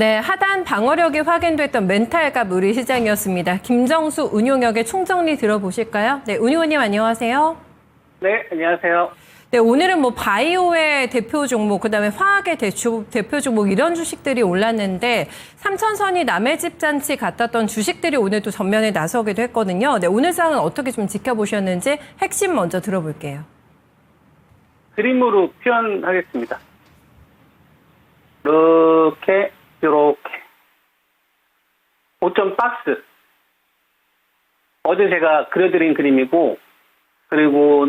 네, 하단 방어력이 확인됐던 멘탈갑 우리 시장이었습니다. 김정수 운용역의 총정리 들어보실까요? 네, 운용원님 안녕하세요. 네, 안녕하세요. 네, 오늘은 뭐 바이오의 대표 종목, 그다음에 화학의 대표 종목 이런 주식들이 올랐는데 삼천선이 남의 집 잔치 같았던 주식들이 오늘 또 전면에 나서기도 했거든요. 네, 오늘 상황은 어떻게 좀 지켜보셨는지 핵심 먼저 들어볼게요. 그림으로 표현하겠습니다. 이렇게 5점 박스. 어제 제가 그려드린 그림이고, 그리고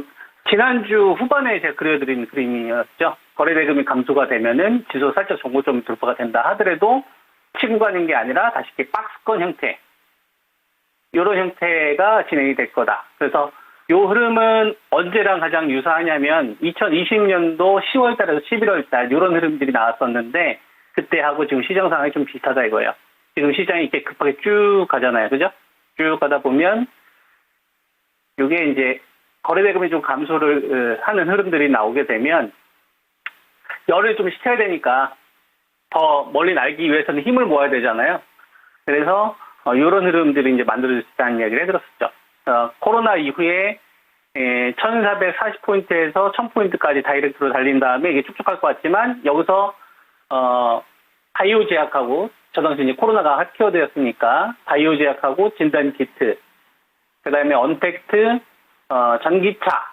지난주 후반에 제가 그려드린 그림이었죠. 거래대금이 감소가 되면은 지수 살짝 정고점 돌파가 된다 하더라도 치고 가는 게 아니라 다시 이렇게 박스권 형태, 이런 형태가 진행이 될 거다. 그래서 요 흐름은 언제랑 가장 유사하냐면 2020년도 10월 달에서 11월 달 이런 흐름들이 나왔었는데 그때하고 지금 시장 상황이 좀 비슷하다 이거예요. 지금 시장이 이렇게 급하게 쭉 가잖아요. 그죠? 쭉 가다 보면 이게 이제 거래대금이 좀 감소를 하는 흐름들이 나오게 되면 열을 좀 식혀야 되니까 더 멀리 날기 위해서는 힘을 모아야 되잖아요. 그래서 이런 흐름들이 이제 만들어질 수 있다는 이야기를 해드렸었죠. 코로나 이후에 1440포인트에서 1000포인트까지 다이렉트로 달린 다음에 이게 쭉쭉 갈 것 같지만 여기서 바이오 제약하고 저 당시 이제 코로나가 핫케어되었으니까 바이오 제약하고 진단키트, 그 다음에 언택트, 전기차,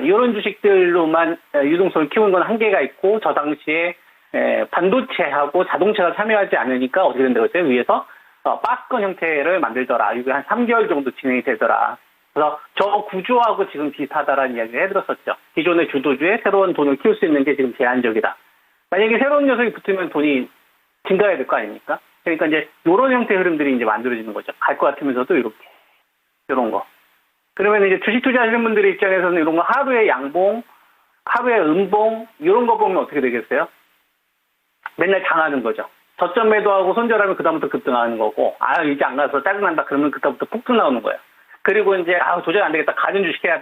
이런 주식들로만 유동성을 키우는 건 한계가 있고 저 당시에 반도체하고 자동차가 참여하지 않으니까 어떻게 된다고 했어요? 위에서 박스권 형태를 만들더라. 이게 한 3개월 정도 진행이 되더라. 그래서 저 구조하고 지금 비슷하다라는 이야기를 해드렸었죠. 기존의 주도주에 새로운 돈을 키울 수 있는 게 지금 제한적이다. 만약에 새로운 녀석이 붙으면 돈이 증가해야 될 거 아닙니까? 그러니까 이제 이런 형태의 흐름들이 이제 만들어지는 거죠. 갈 것 같으면서도 이렇게. 이런 거. 그러면 이제 주식 투자하시는 분들의 입장에서는 이런 거 하루에 양봉, 하루에 음봉, 이런 거 보면 어떻게 되겠어요? 맨날 당하는 거죠. 저점 매도하고 손절하면 그다음부터 급등하는 거고, 이제 안 가서 짜증난다 그러면 그다음부터 폭등 나오는 거예요. 그리고 이제, 도저히 안 되겠다. 가는 주식 해야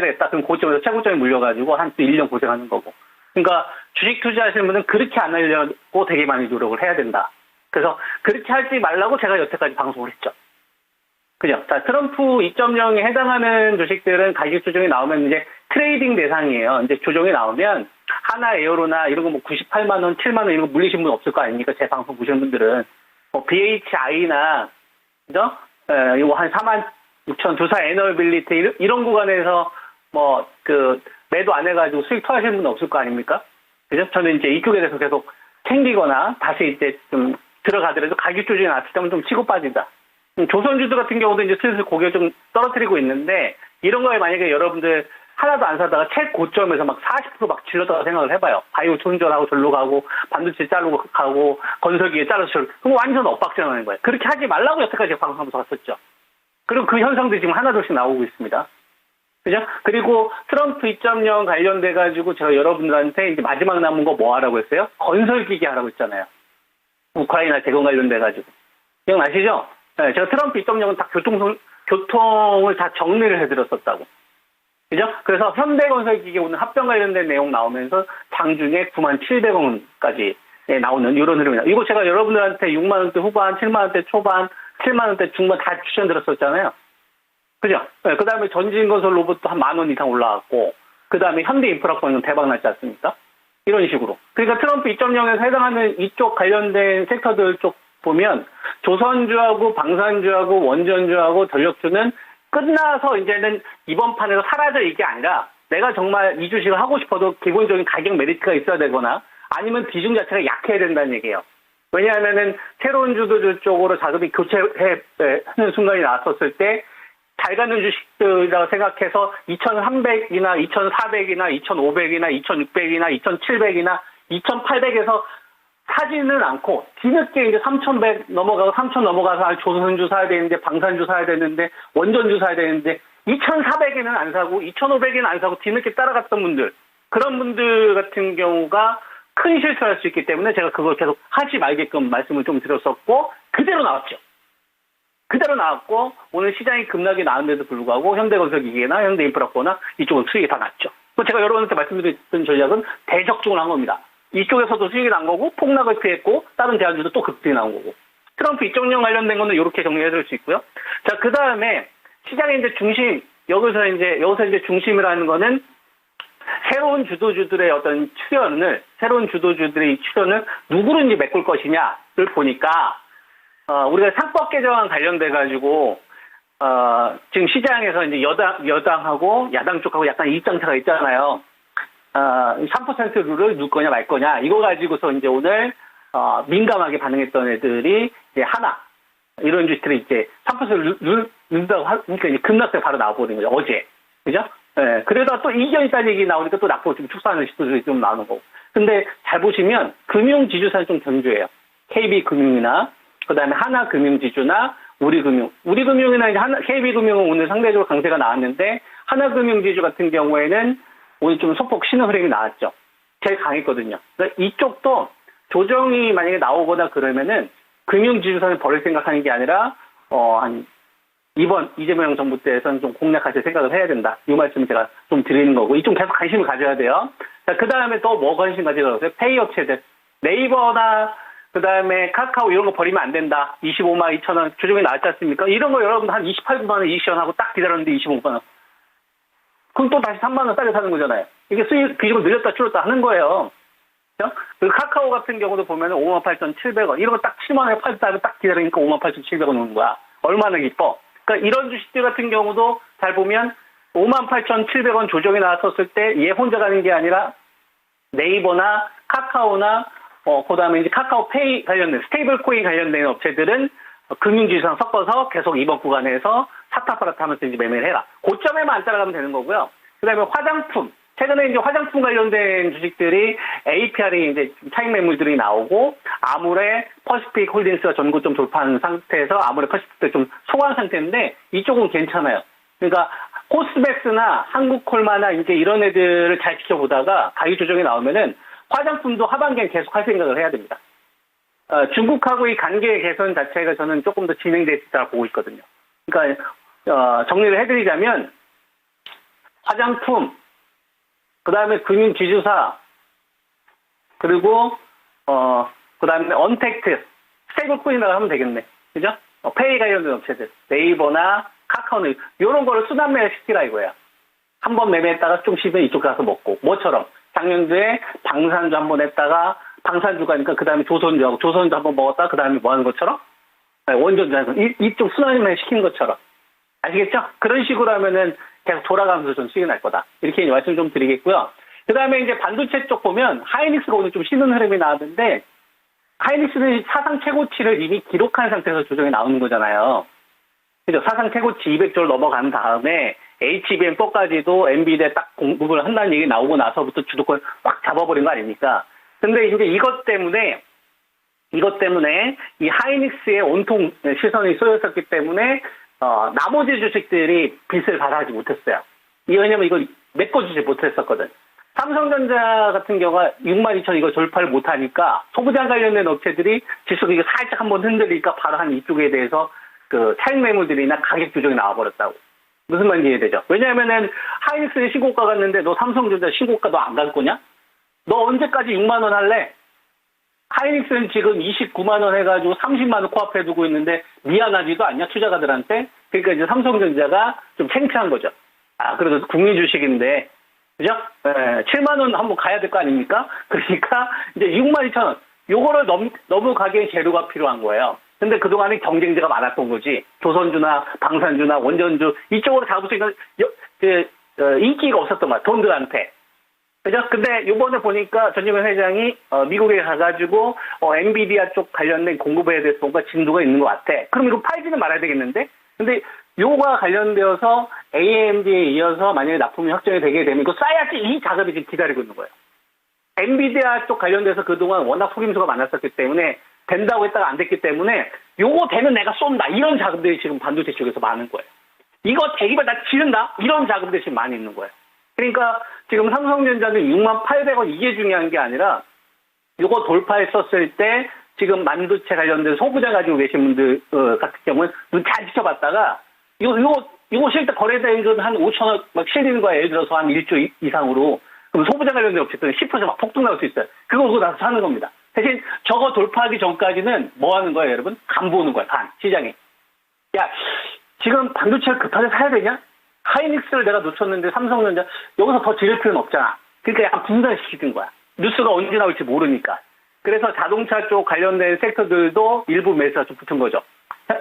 되겠다. 그럼 고점에서 최고점에 물려가지고 한 또 1년 고생하는 거고. 그러니까 주식 투자하시는 분은 그렇게 안 하려고 되게 많이 노력을 해야 된다. 그래서 그렇게 하지 말라고 제가 여태까지 방송을 했죠. 그죠? 자, 트럼프 2.0에 해당하는 주식들은 가격 조정이 나오면 이제 트레이딩 대상이에요. 이제 조정이 나오면 하나 에어로나 이런 거 뭐 98만원, 7만원 이런 거 물리신 분 없을 거 아닙니까? 제 방송 보시는 분들은. BHI나, 그죠? 이거 한 46,000 두사 에너빌리티 이런 구간에서 매도 안 해가지고 수익 토하시는 분 없을 거 아닙니까? 그죠? 저는 이제 이쪽에 대해서 계속 챙기거나 다시 이제 좀 들어가더라도 가격 조정이 났을 때는 좀 치고 빠진다. 조선주도 같은 경우도 이제 슬슬 고개 좀 떨어뜨리고 있는데 이런 거에 만약에 여러분들 하나도 안 사다가 최고점에서 막 40% 질렀다고 생각을 해봐요. 바이오 손절하고 절로 가고 반도체 자르고 가고 건설기에 자르서 절로. 그럼 완전 엇박자나는 거예요. 그렇게 하지 말라고 여태까지 방송하면서 갔었죠. 그리고 그 현상들이 지금 하나둘씩 나오고 있습니다. 그죠? 그리고 트럼프 2.0 관련돼가지고 제가 여러분들한테 이제 마지막 남은 거 뭐 하라고 했어요? 건설기계 하라고 했잖아요. 우크라이나 대공 관련돼가지고. 기억나시죠? 네, 제가 트럼프 2.0은 다 교통을 다 정리를 해드렸었다고. 그죠? 그래서 현대건설기계 오늘 합병 관련된 내용 나오면서 장중에 97,000원까지 나오는 이런 흐름이다. 이거 제가 여러분들한테 6만원대 후반, 7만원대 초반, 7만원대 중반 다 추천드렸었잖아요. 그죠? 네, 그 다음에 전진건설 로봇도 한 10,000원 이상 올라왔고, 그 다음에 현대인프라권은 대박 났지 않습니까? 이런 식으로. 그러니까 트럼프 2.0에서 해당하는 이쪽 관련된 섹터들 쪽 보면 조선주하고 방산주하고 원전주하고 전력주는 끝나서 이제는 이번 판에서 사라져 이게 아니라 내가 정말 이 주식을 하고 싶어도 기본적인 가격 메리트가 있어야 되거나 아니면 비중 자체가 약해야 된다는 얘기예요. 왜냐하면은 새로운 주도주 쪽으로 자금이 교체하는 순간이 나왔었을 때 잘 가는 주식들이라고 생각해서 2,300이나 2,400이나 2,500이나 2,600이나 2,700이나 2,800에서 사지는 않고 뒤늦게 이제 3,100 넘어가고 3,000 넘어가서 조선주 사야 되는데 방산주 사야 되는데 원전주 사야 되는데 2,400에는 안 사고 2,500에는 안 사고 뒤늦게 따라갔던 분들, 그런 분들 같은 경우가 큰 실수를 할 수 있기 때문에 제가 그걸 계속 하지 말게끔 말씀을 좀 드렸었고 그대로 나왔죠. 그대로 나왔고 오늘 시장이 급락이 나왔는데도 불구하고 현대건설기계나 현대인프라코나 이쪽은 수익이 다 났죠. 제가 여러분한테 말씀드렸던 전략은 대적중을 한 겁니다. 이쪽에서도 수익이 난 거고 폭락을 피했고 다른 대안주도 또 급등이 나온 거고 트럼프 이적령 관련된 거는 이렇게 정리해드릴 수 있고요. 자, 그 다음에 시장의 이제 중심 여기서 이제 중심이라는 거는 새로운 주도주들의 어떤 새로운 주도주들의 출현을 누구로 이제 메꿀 것이냐를 보니까 우리가 상법 개정안 관련돼 가지고 지금 시장에서 이제 여당하고 야당 쪽하고 약간 입장차가 있잖아요. 3% 룰을 넣을 거냐 말 거냐 이거 가지고서 이제 오늘 민감하게 반응했던 애들이 이제 하나 이런 주식들이 이제 3% 넣는다고 하니까 이제 급락세 바로 나와버린 거죠. 어제 그죠? 예. 그러다 또 이견 있다는 얘기 나오니까 또 낙폭 좀 축소하는 시도들이 좀 나오는 거고. 근데 잘 보시면 금융지주사는 좀 견조해요. KB금융이나 그다음에 하나금융지주나 우리금융이나 이제 KB금융은 오늘 상대적으로 강세가 나왔는데 하나금융지주 같은 경우에는 오늘 좀 소폭 신호 흐름이 나왔죠. 제일 강했거든요. 그러니까 이쪽도 조정이 만약에 나오거나 그러면은 금융지주사는 버릴 생각하는 게 아니라 이번 이재명 정부 때에서는 좀 공략하실 생각을 해야 된다. 이 말씀을 제가 좀 드리는 거고 이쪽 계속 관심을 가져야 돼요. 자, 그 다음에 또 뭐 관심 가지라고 하세요? 페이 업체들. 네이버나 그 다음에 카카오 이런 거 버리면 안 된다. 25만 2천 원 조정이 나왔지 않습니까? 이런 거 여러분 한 28만 원 이시원하고 딱 기다렸는데 25만 원. 그럼 또 다시 3만 원 싸게 사는 거잖아요. 이게 수익 비중을 늘렸다 줄였다 하는 거예요. 그렇죠? 그리고 카카오 같은 경우도 보면 58,700원. 이런 거 딱 7만 원에 팔다가 딱 기다리니까 58,700원 오는 거야. 얼마나 기뻐. 그러니까 이런 주식들 같은 경우도 잘 보면 58,700원 조정이 나왔었을 때 얘 혼자 가는 게 아니라 네이버나 카카오나 그다음에 이제 카카오페이 관련된 스테이블 코인 관련된 업체들은 금융지수랑 섞어서 계속 이번 구간에서 사타파라타 하면서 이제 매매를 해라. 고점에만 안 따라가면 되는 거고요. 그다음에 화장품. 최근에 이제 화장품 관련된 주식들이 APR이 이제 차익 매물들이 나오고 아무래 퍼시픽 홀딩스가 전고점 돌파하는 상태에서 아무래 퍼시픽도 좀 소화한 상태인데 이쪽은 괜찮아요. 그러니까 코스맥스나 한국콜마나 이제 이런 애들을 잘 지켜보다가 가격 조정이 나오면은 화장품도 하반기엔 계속 할 생각을 해야 됩니다. 중국하고의 관계 개선 자체가 저는 조금 더 진행될 수 있다고 보고 있거든요. 그러니까 정리를 해드리자면 화장품, 그 다음에 금융지주사, 그리고 그 다음에 언택트, 스테이블 코인이라고 하면 되겠네. 그죠? 페이 관련된 업체들, 네이버나 카카오는 이런 거를 순환매를 시키라 이거야. 한번 매매했다가 좀 쉬면 이쪽 가서 먹고. 뭐처럼 작년도에 방산주 한번 했다가 방산주 가니까 그 다음에 조선주하고 조선주 한번 먹었다가 그 다음에 뭐 하는 것처럼 원전주 이쪽 순환매 시킨 것처럼. 아시겠죠? 그런 식으로 하면은 계속 돌아가면서 좀 수익이 날 거다. 이렇게 말씀 좀 드리겠고요. 그 다음에 이제 반도체 쪽 보면 하이닉스가 오늘 좀 쉬는 흐름이 나왔는데 하이닉스는 사상 최고치를 이미 기록한 상태에서 조정이 나오는 거잖아요. 그죠? 사상 최고치 200조를 넘어간 다음에 HBM4까지도 엔비디아에 딱 공급을 한다는 얘기 나오고 나서부터 주도권 꽉 잡아버린 거 아닙니까? 근데 이제 이것 때문에 이 하이닉스의 온통 시선이 쏠렸었기 때문에 나머지 주식들이 빚을 받아하지 못했어요. 왜냐면 이걸 메꿔주지 못했었거든. 삼성전자 같은 경우가 62,000 이거 돌파를 못하니까 소부장 관련된 업체들이 지수가 이거 살짝 한번 흔들리니까 바로 한 이쪽에 대해서 그 차익 매물들이나 가격 조정이 나와버렸다고. 무슨 말인지 이해되죠? 왜냐하면은 하이닉스의 신고가 갔는데 너 삼성전자 신고가 너 안 갈 거냐? 너 언제까지 6만 원 할래? 하이닉스는 지금 29만 원 해가지고 30만 원 코앞에 두고 있는데 미안하지도 않냐 투자가들한테? 그러니까 이제 삼성전자가 좀 창피한 거죠. 그래도 국민 주식인데 그죠? 7만 원 한번 가야 될 거 아닙니까? 그러니까 이제 62,000원 요거를 넘어가기에 재료가 필요한 거예요. 근데 그동안에 경쟁자가 많았던 거지. 조선주나 방산주나 원전주 이쪽으로 잡을 수 있는 인기가 없었던 거야. 돈들한테. 그죠? 근데 요번에 보니까 전지현 회장이 미국에 가가지고 엔비디아 쪽 관련된 공급에 대해서 뭔가 진도가 있는 것 같아. 그럼 이거 팔지는 말아야 되겠는데? 근데 요거와 관련되어서 AMD에 이어서 만약에 납품이 확정이 되게 되면 이거 싸야지 이 작업이 지금 기다리고 있는 거예요. 엔비디아 쪽 관련돼서 그동안 워낙 속임수가 많았었기 때문에 된다고 했다가 안 됐기 때문에 요거 되면 내가 쏜다. 이런 작업들이 지금 반도체 쪽에서 많은 거예요. 이거 되기만 나 지른다. 이런 작업들이 지금 많이 있는 거예요. 그러니까 지금 삼성전자는 68,000원 이게 중요한 게 아니라 요거 돌파했었을 때 지금 반도체 관련된 소부자 가지고 계신 분들 같은 경우는 눈 잘 지켜봤다가 요거 실제 거래된 건 한 5,000원 막 실리는 거야. 예를 들어서 한 1조 이상으로. 그럼 소부장 관련된 업체들은 10% 막 폭등 나올 수 있어요. 그거 오고 나서 사는 겁니다. 대신 저거 돌파하기 전까지는 뭐 하는 거예요, 여러분? 간 보는 거예요, 시장에. 야, 지금 반도체를 급하게 사야 되냐? 하이닉스를 내가 놓쳤는데 삼성전자 여기서 더 지를 필요는 없잖아. 그러니까 약간 분산시키는 거야. 뉴스가 언제 나올지 모르니까. 그래서 자동차 쪽 관련된 섹터들도 일부 매수가 좀 붙은 거죠.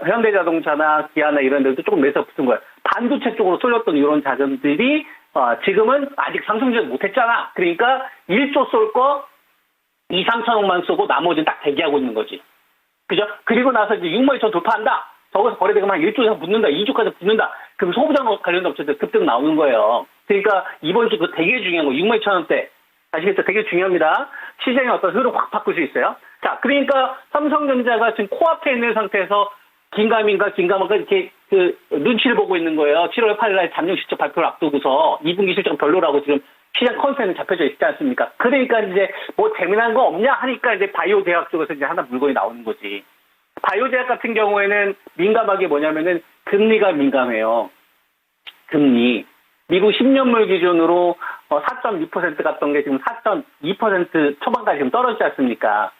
현대자동차나 기아나 이런 데도 조금 매수가 붙은 거예요. 반도체 쪽으로 쏠렸던 이런 자금들이 지금은 아직 상승전 못했잖아. 그러니까 1조 쏠 거 2, 3천억만 쏘고 나머지는 딱 대기하고 있는 거지. 그죠? 그리고 나서 이제 6만 2천 돌파한다. 저기서 거래대금 한 1조 이상 붙는다. 2조까지 붙는다. 그럼 소부장 관련된 업체들 급등 나오는 거예요. 그러니까 이번 주 그 되게 중요한 거 6만 2천 원대. 아시겠죠? 되게 중요합니다. 시장의 어떤 흐름 확 바꿀 수 있어요. 자, 그러니까 삼성전자가 지금 코앞에 있는 상태에서 긴가민가 이렇게 눈치를 보고 있는 거예요. 7월 8일 날 잠정 실적 발표를 앞두고서 2분기 실적 별로라고 지금 시장 컨센서는 잡혀져 있지 않습니까? 그러니까 이제 뭐 재미난 거 없냐 하니까 이제 바이오 제약 쪽에서 이제 하나 물건이 나오는 거지. 바이오 제약 같은 경우에는 민감한 게 뭐냐면은 금리가 민감해요. 금리. 미국 10년물 기준으로 4.2% 갔던 게 지금 4.2% 초반까지 지금 떨어지지 않습니까?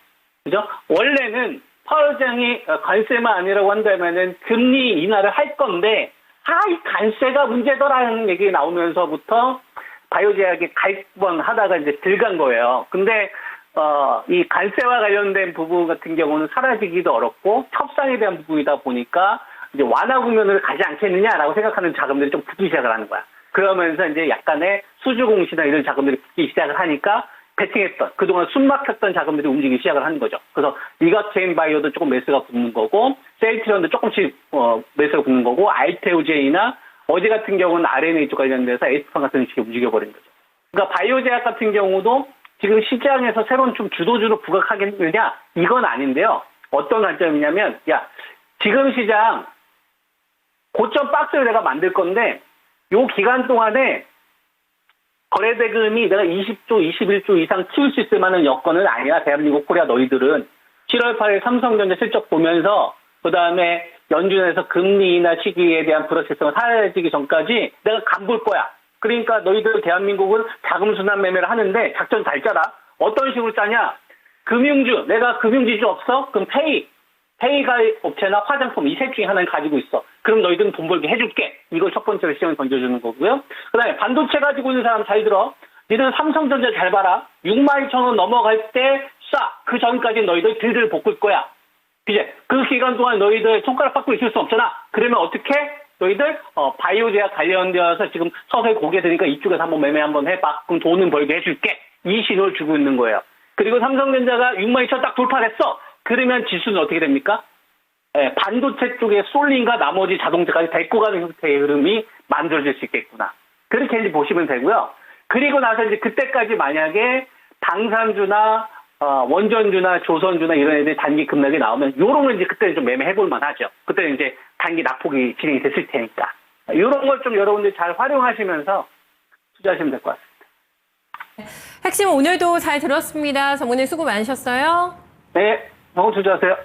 그죠? 원래는 파월장이 관세만 아니라고 한다면은 금리 인하를 할 건데, 이 관세가 문제더라는 얘기 나오면서부터 바이오제약이 갈번 하다가 이제 들어간 거예요. 근데, 이 관세와 관련된 부분 같은 경우는 사라지기도 어렵고, 협상에 대한 부분이다 보니까, 이제 완화 국면을 가지 않겠느냐라고 생각하는 자금들이 좀 붙기 시작을 하는 거야. 그러면서 이제 약간의 수주공시나 이런 자금들이 붙기 시작을 하니까, 배팅했던, 그동안 숨막혔던 자금들이 움직이기 시작을 하는 거죠. 그래서 리가체인 바이오도 조금 매수가 붙는 거고, 셀트리온도 조금씩 매수가 붙는 거고, 알테오제이나 어제 같은 경우는 RNA 쪽 관련돼서 에이스판 같은 식이 움직여버린 거죠. 그러니까 바이오제약 같은 경우도 지금 시장에서 새로운 좀 주도주로 부각하겠느냐? 이건 아닌데요. 어떤 관점이냐면, 야, 지금 시장 고점 박스를 내가 만들 건데, 요 기간 동안에 거래대금이 내가 20조, 21조 이상 키울 수 있을 만한 여건은 아니야. 대한민국, 코리아 너희들은. 7월 8일 삼성전자 실적 보면서 그 다음에 연준에서 금리 인하 시기에 대한 불확실성을 사라지기 전까지 내가 간볼 거야. 그러니까 너희들 대한민국은 자금순환 매매를 하는데 작전 잘 짜라. 어떤 식으로 짜냐. 금융주, 내가 금융지주 없어? 그럼 페이가 업체나 화장품 이 셋 중에 하나를 가지고 있어. 그럼 너희들은 돈 벌게 해줄게. 이걸 첫 번째로 시장에 던져주는 거고요. 그 다음에 반도체 가지고 있는 사람 잘 들어. 니들은 삼성전자 잘 봐라. 62,000원 넘어갈 때 쏴. 그 전까지 너희들 들들 볶을 거야. 이제 그 기간 동안 너희들 손가락 받고 있을 수 없잖아. 그러면 어떻게? 너희들 바이오제약 관련되어서 지금 서서히 고개 드니까 이쪽에서 한번 매매 한번 해봐. 그럼 돈은 벌게 해줄게. 이 신호를 주고 있는 거예요. 그리고 삼성전자가 62,000원 딱 돌파했어. 그러면 지수는 어떻게 됩니까? 반도체 쪽에 쏠린과 나머지 자동차까지 데리고 가는 형태의 흐름이 만들어질 수 있겠구나. 그렇게 이제 보시면 되고요. 그리고 나서 이제 그때까지 만약에 방산주나 원전주나 조선주나 이런 애들이 단기 급락이 나오면 요런 걸 이제 그때는 좀 매매해볼 만하죠. 그때는 이제 단기 낙폭이 진행이 됐을 테니까. 요런 걸 좀 여러분들 잘 활용하시면서 투자하시면 될 것 같습니다. 핵심 오늘도 잘 들었습니다. 성우님 수고 많으셨어요. 네, 너무 투자하세요.